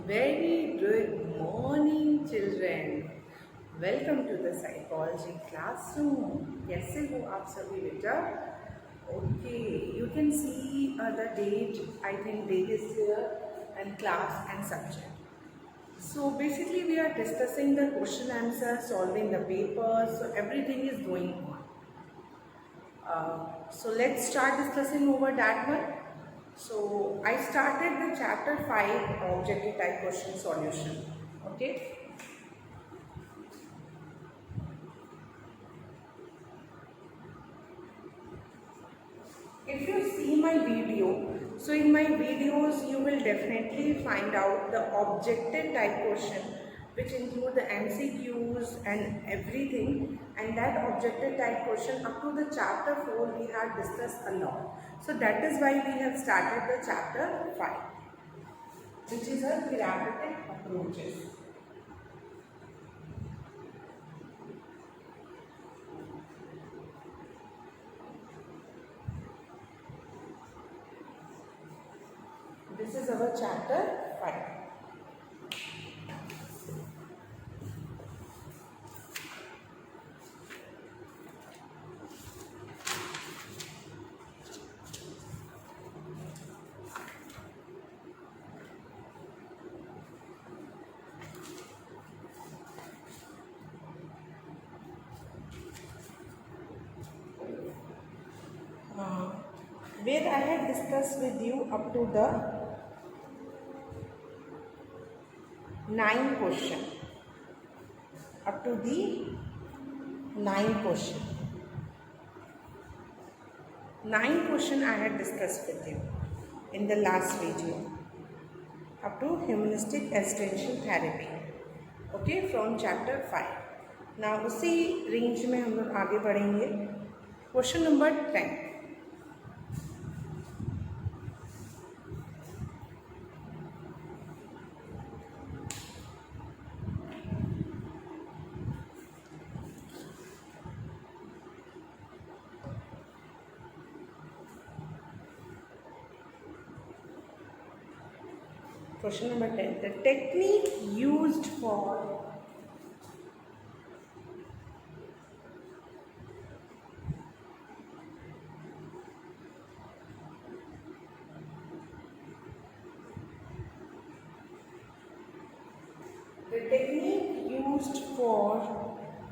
Very good morning, children. Welcome to the psychology classroom. कैसे हो आप सभी बेटा? Okay, you can see the date. I think date is here and class and subject. So basically, we are discussing the question answer, solving the papers. So everything is going on. So let's start discussing over that one. So I started the chapter 5 objective type question solution. Okay. If you see my video, so in my videos you will definitely find out the objective type question which include the MCQs and everything, and that objective type question up to the chapter 4 we have discussed a lot. So that is why we have started the chapter 5, which is a therapeutic approaches. This is our chapter 5. Where I had discussed with you up to the 9 question. Up to the 9 question. 9 question I had discussed with you in the last video. Up to humanistic existential therapy. Okay, from chapter 5. Now उसी range में हम लोग आगे बढ़ेंगे. Question number 10. Question number 10. The technique used for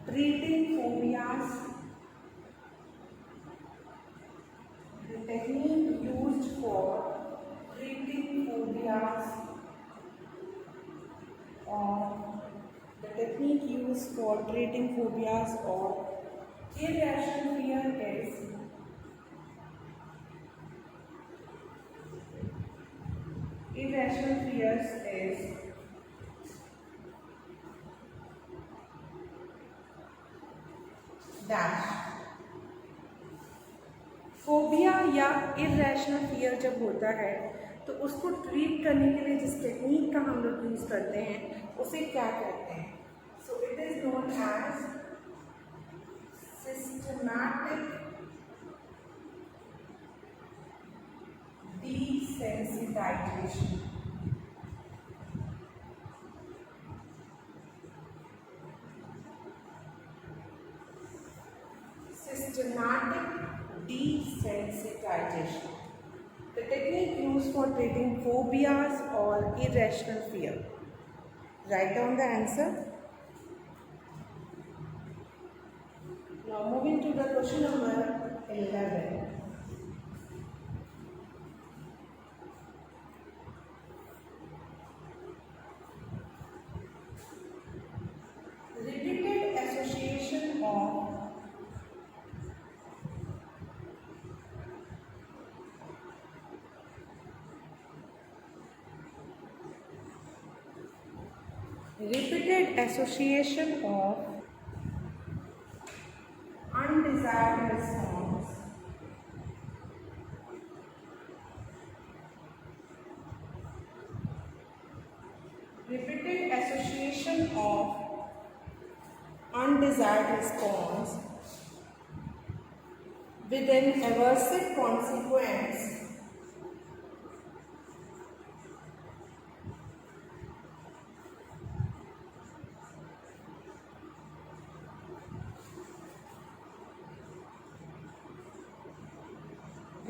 treating phobias. The technique used for treating phobias or the technique used for treating phobias or irrational fear is irrational fears is dash. Phobia या irrational fear जब होता है तो उसको treat करने के लिए जिस टेक्निक का हम लोग यूज़ करते हैं उसे क्या कहते हैं? So it is known as systematic desensitization. Systematic desensitization. The technique used for treating phobias or irrational fear. Write down the answer. Now moving to the question number 11. Repeated association of undesired response repeated association of undesired response with an aversive consequence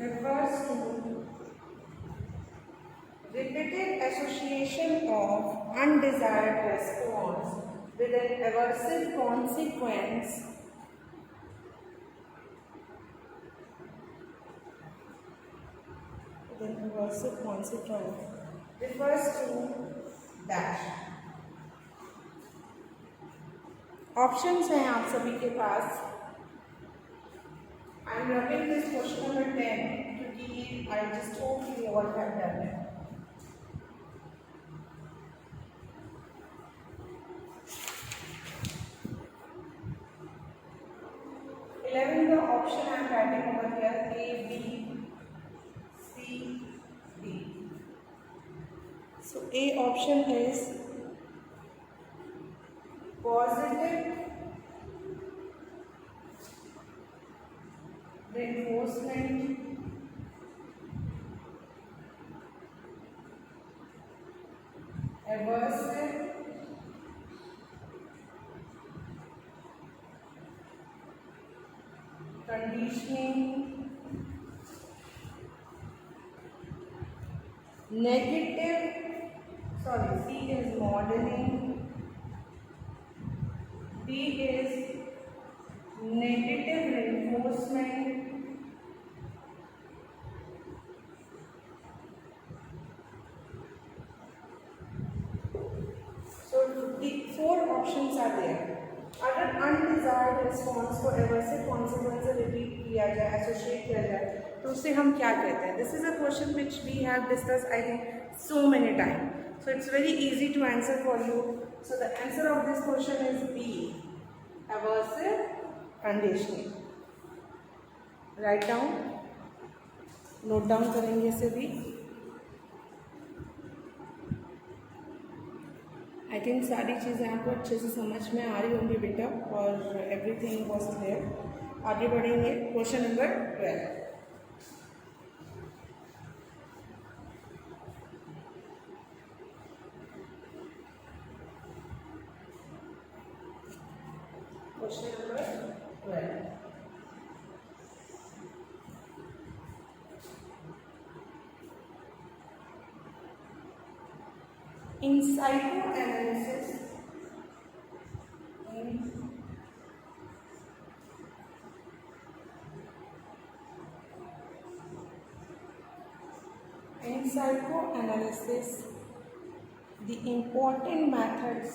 refers to repeated association of undesired response with an aversive consequence refers to dash. Options हैं आप सभी के पास. I am rubbing this question number 10 क्योंकि I just hope you all have done it. The option I am writing over here A, B, C, D. So A option is positive reinforcement aversive conditioning C is modeling, D is negative reinforcement, so the 4 options are there. अगर undesired response को एवर्सिव consequence से repeat किया जाए, associate किया जाए, तो उसे हम क्या कहते हैं? This is a question which we have discuss I think so many time, so it's very easy to answer for you. So the answer of this question is B, aversive conditioning. Right down, note down करेंगे इसे भी. I think सारी चीज़ें आपको अच्छे से समझ में आ रही होंगी बेटा, और एवरीथिंग वॉज क्लियर. आगे बढ़ेंगे. Question number 12. Question number 12. In psychoanalysis, the important methods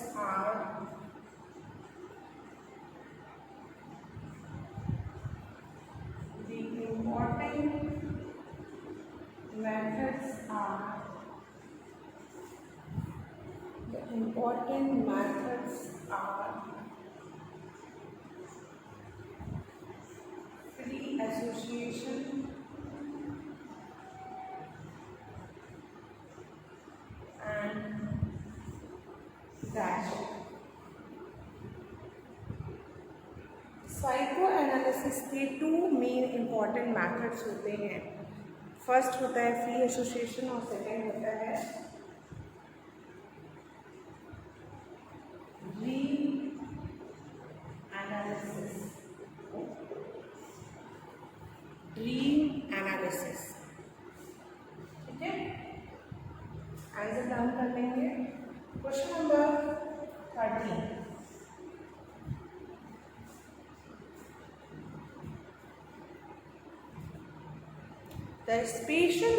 are free association and dash. Psychoanalysis के 2 मेन इंपॉर्टेंट मेथड्स होते हैं. फर्स्ट होता है फ्री एसोसिएशन और सेकेंड होता है ड्रीम एनालिसिस. ठीक है, आंसर डाउन कर लेंगे. Question number 13. The spatial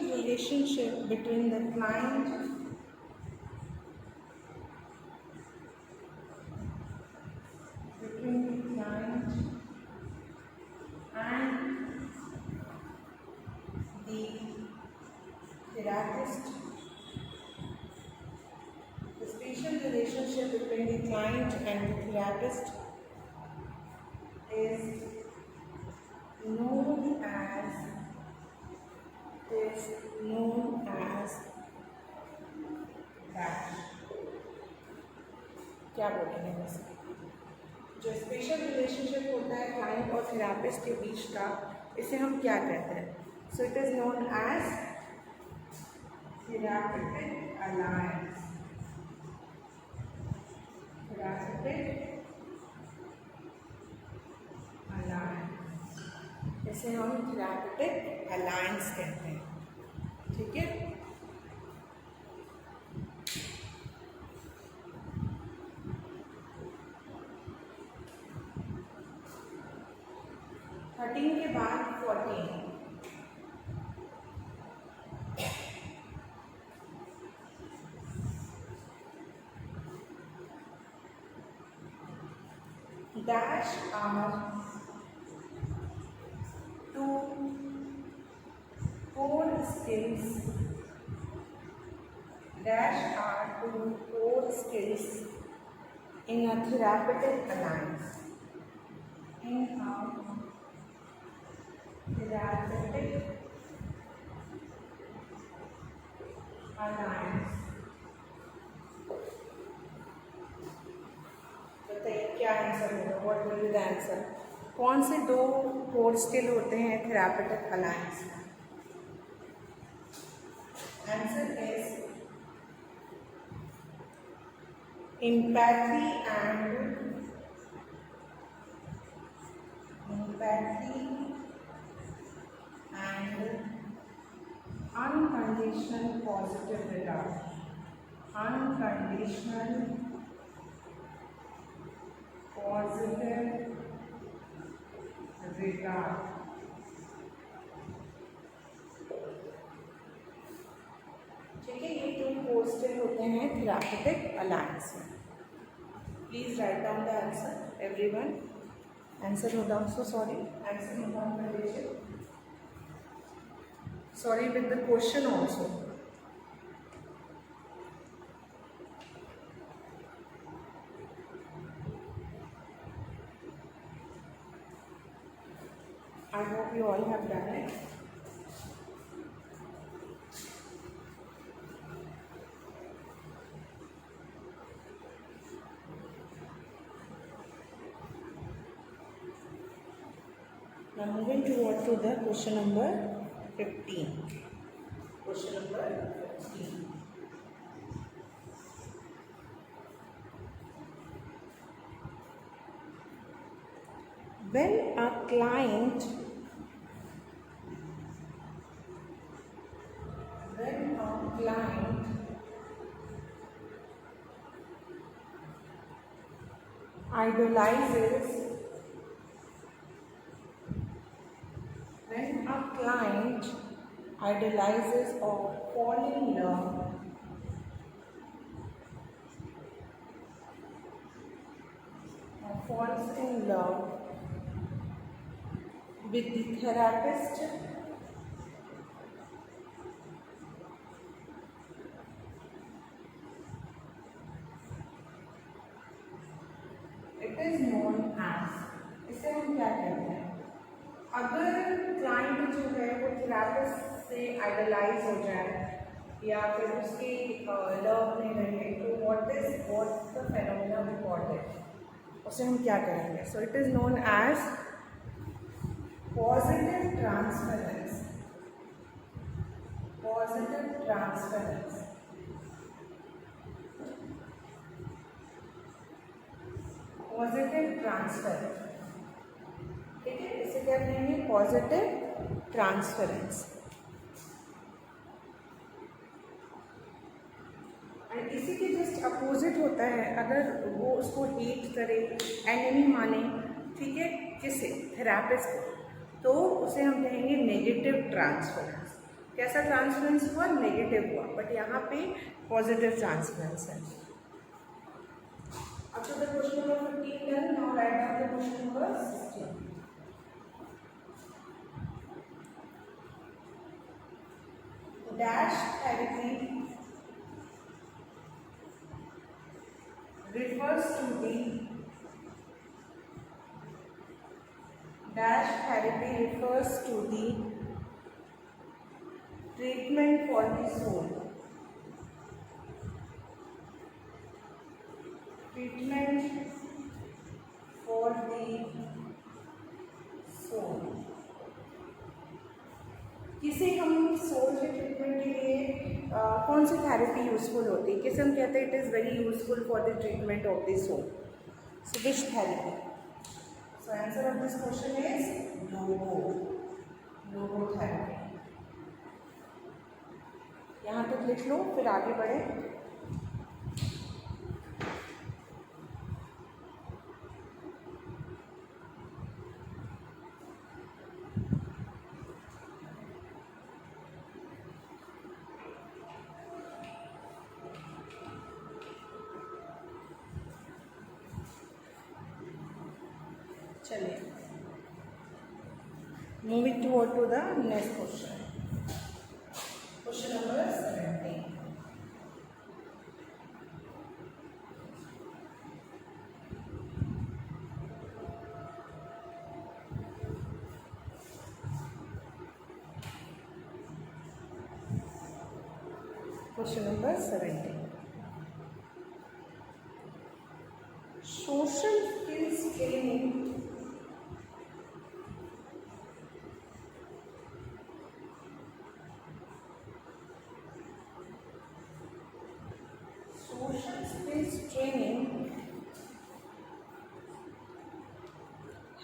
relationship between the client and the therapist. The spatial relationship between the client and the therapist is known as dash. क्या बोलेंगे वैसे? जो स्पेशल रिलेशनशिप होता है क्लाइंट और थेरापिस्ट के बीच का, इसे हम क्या कहते हैं? So it is known as therapeutic alliance. Therapeutic alliance, इसे हम therapeutic alliance कहते हैं. ठीक है. के बाद 14. Dash are two core skills. Dash are two core skills in a therapeutic alliance. In a therapeutic alliance. बताइए क्या आंसर होगा? What will be the answer? कौन से दो कोर स्किल होते हैं थेरापेटिक अलायंस में? Answer is empathy and unconditional positive regard. Unconditional positive regard. ठीक है, ये दो पोस्टर होते हैं थेरापेटिक अलायंस में. Please right down the answer everyone. Answer note down. So sorry, answer note down कर लीजिए. Sorry with the question also. I hope you all have done it. Now moving to the question number 15. Question number 15. When a client idolizes or falls in love with the therapist, it is known as, इसे हम क्या कहते हैं? अगर client जो है वो therapist से आइडलाइज हो जाए या फिर उसकी लव में रहे, तो what the phenomena we call it, उसे हम क्या कहेंगे? So it is known as positive transference. Positive transference. Positive transfer. ठीक है, इसे क्या कहेंगे? Positive transference. एंड इसी के जस्ट अपोजिट होता है, अगर वो उसको हेट करे, एनिमी माने, ठीक है, किसे? थेरापिस्ट को, तो उसे हम कहेंगे नेगेटिव ट्रांसफरेंस. कैसा ट्रांसफरेंस हुआ? नेगेटिव हुआ, बट यहाँ पे पॉजिटिव ट्रांसफरेंस है. After the question number 15 done, now write down the question number 16. Dash therapy refers to the treatment for the soul. Treatment for the soul. कौन सी therapy useful होती है, किसे हम कहते हैं it is very useful for the treatment of the soul? So which therapy? So answer of this question is logotherapy. यहाँ तक लिख लो, फिर आगे बढ़े। चलिए, moving to the next question, question number 17। Question number 17, social skills training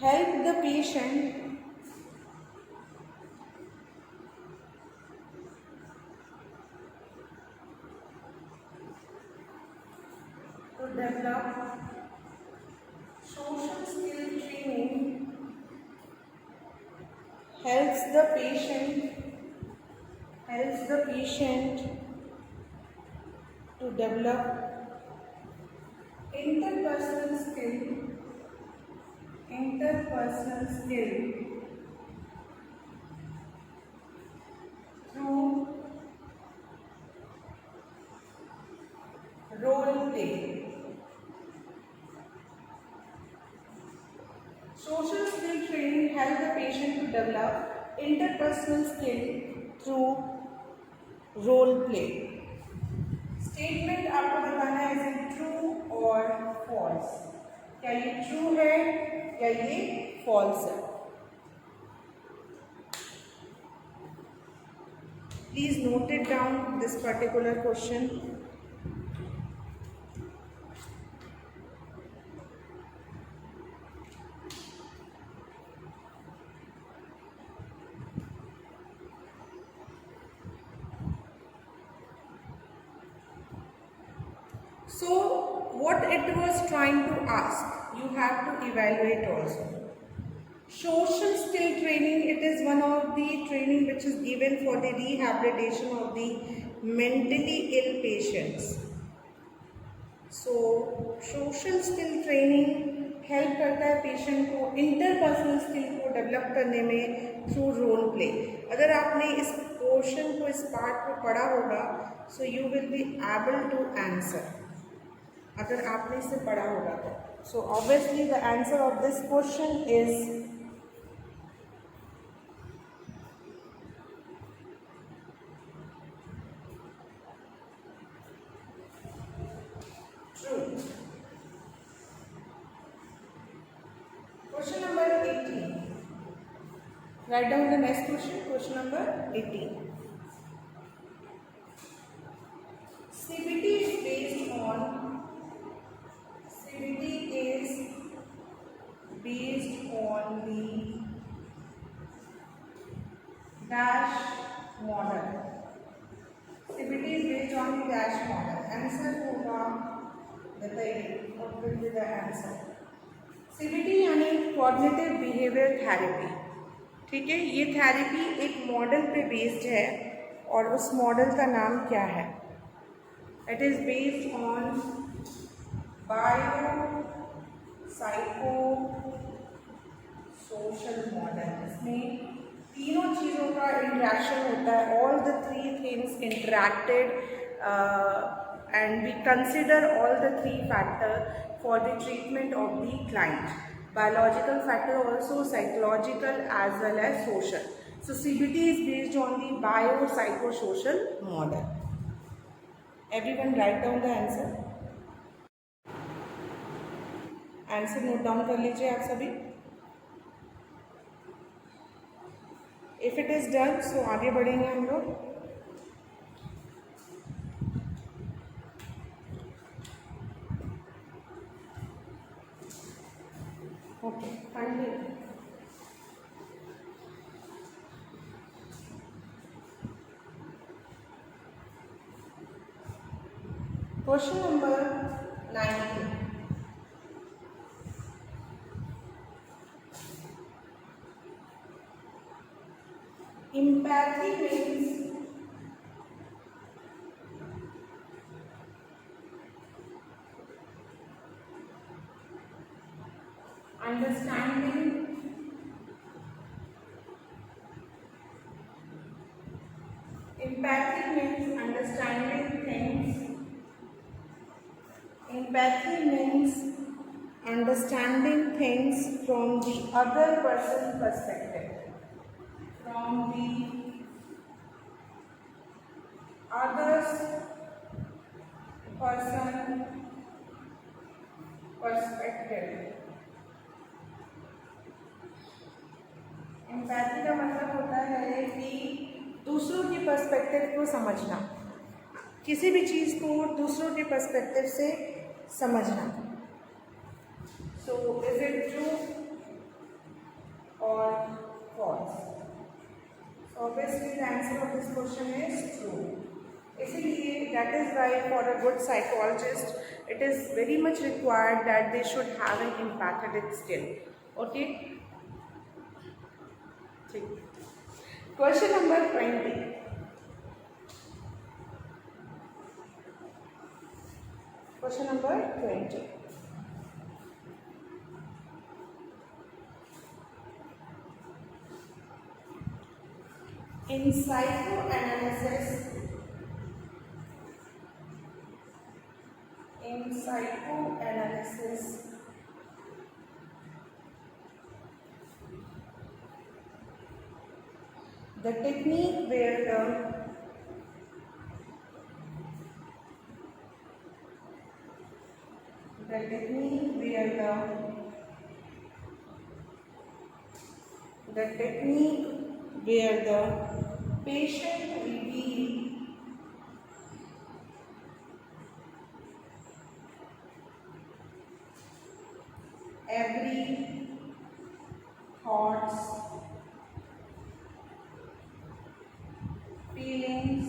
help the patient to develop social skill training helps the patient to develop interpersonal skill through role play. Social skill training helps the patient to develop interpersonal skill through role play. Statement आपको बताना है is it true और false, क्या ये true है या ये false है। Please note it down this particular question. So what it was trying to ask, you have to evaluate also. Social skill training, it is one of the training which is given for the rehabilitation of the mentally ill patients. So social skill training help करता है patient को interpersonal skill को develop करने में through role play. अगर आपने इस portion को, इस पार्ट को पढ़ा होगा, so you will be able to answer, अगर आपने इसे पढ़ा होगा तो। So obviously the answer of this question is true. Question number 18, right down the next question, question number 18। CBT is based on the dash model. CBT is based on the dash model. Answer होगा, बताइए what will be the answer? CBT यानी cognitive behaviour therapy, ठीक है। ये therapy एक model पे based है और उस मॉडल का नाम क्या है? It is based on biopsychosocial model. इसमें तीनों चीज़ों का इंटरेक्शन होता है, all the three things interacted and we consider all the three factor for the treatment of the client, biological factor also, psychological as well as social. So CBT is based on the biopsychosocial model. Everyone write down the answer. Answer note down कर लीजिए आप सभी। If it is done, सो आगे बढ़ेंगे हम लोग। Okay, continue. Question number 19. Empathy means understanding things. Empathy means understanding things from the other person's perspective. From the other's person perspective. Empathy का मतलब होता है कि दूसरों की पर्सपेक्टिव को समझना, किसी भी चीज़ को दूसरों के पर्सपेक्टिव से समझना. सो इज इट ट्रू और false? Obviously the answer of this question is true. इसीलिए that is why for a good psychologist it is very much required that they should have an empathetic skill. Okay? Question number 20. Question number 20. In psychoanalysis, the technique where the patient reveals every thoughts, feelings.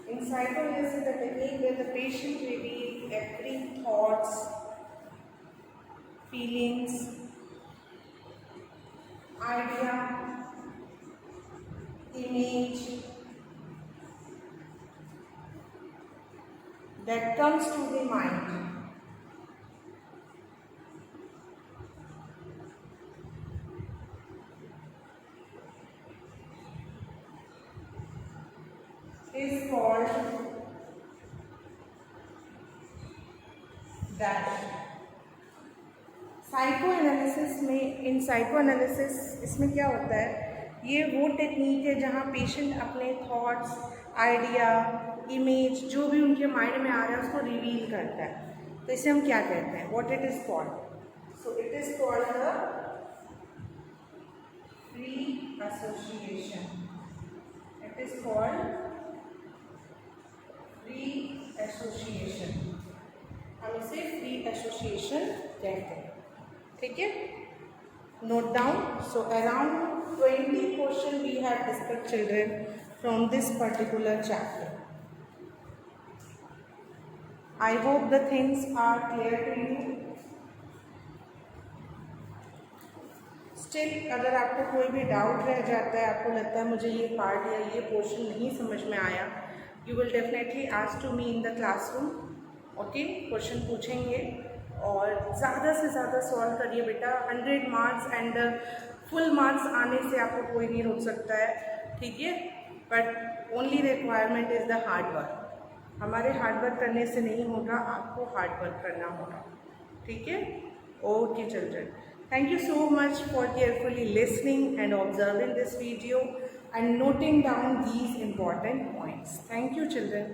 In psychoanalysis, the technique where the patient reveals every thoughts, feelings, idea, image that comes to the mind. Is called dash. Psychoanalysis में, इन psychoanalysis इसमें क्या होता है, ये वो technique है जहाँ patient अपने थॉट्स, आइडिया, इमेज जो भी उनके माइंड में आ रहा है उसको रिवील करता है. तो इसे हम क्या कहते हैं, what it is called? So it is called the free association. It is called free association. हम इसे फ्री एसोसिएशन कहते हैं. ठीक है, note down. So around 20 question we have discussed children from this particular chapter. I hope the things are clear to you. Still अगर आपको कोई भी डाउट रह जाता है, आपको लगता है मुझे ये पार्ट या ये पोर्शन नहीं समझ में आया, you will definitely ask to me in the classroom. Okay, question पूछेंगे और ज़्यादा से ज़्यादा सॉल्व करिए बेटा. 100 मार्क्स एंड फुल मार्क्स आने से आपको कोई नहीं रोक सकता है. ठीक है, but only requirement is the hard work. हमारे हार्ड वर्क करने से नहीं होगा, आपको हार्ड वर्क करना होगा. ठीक है, okay children. Thank you so much for carefully listening and observing this video and noting down these important points. Thank you, children.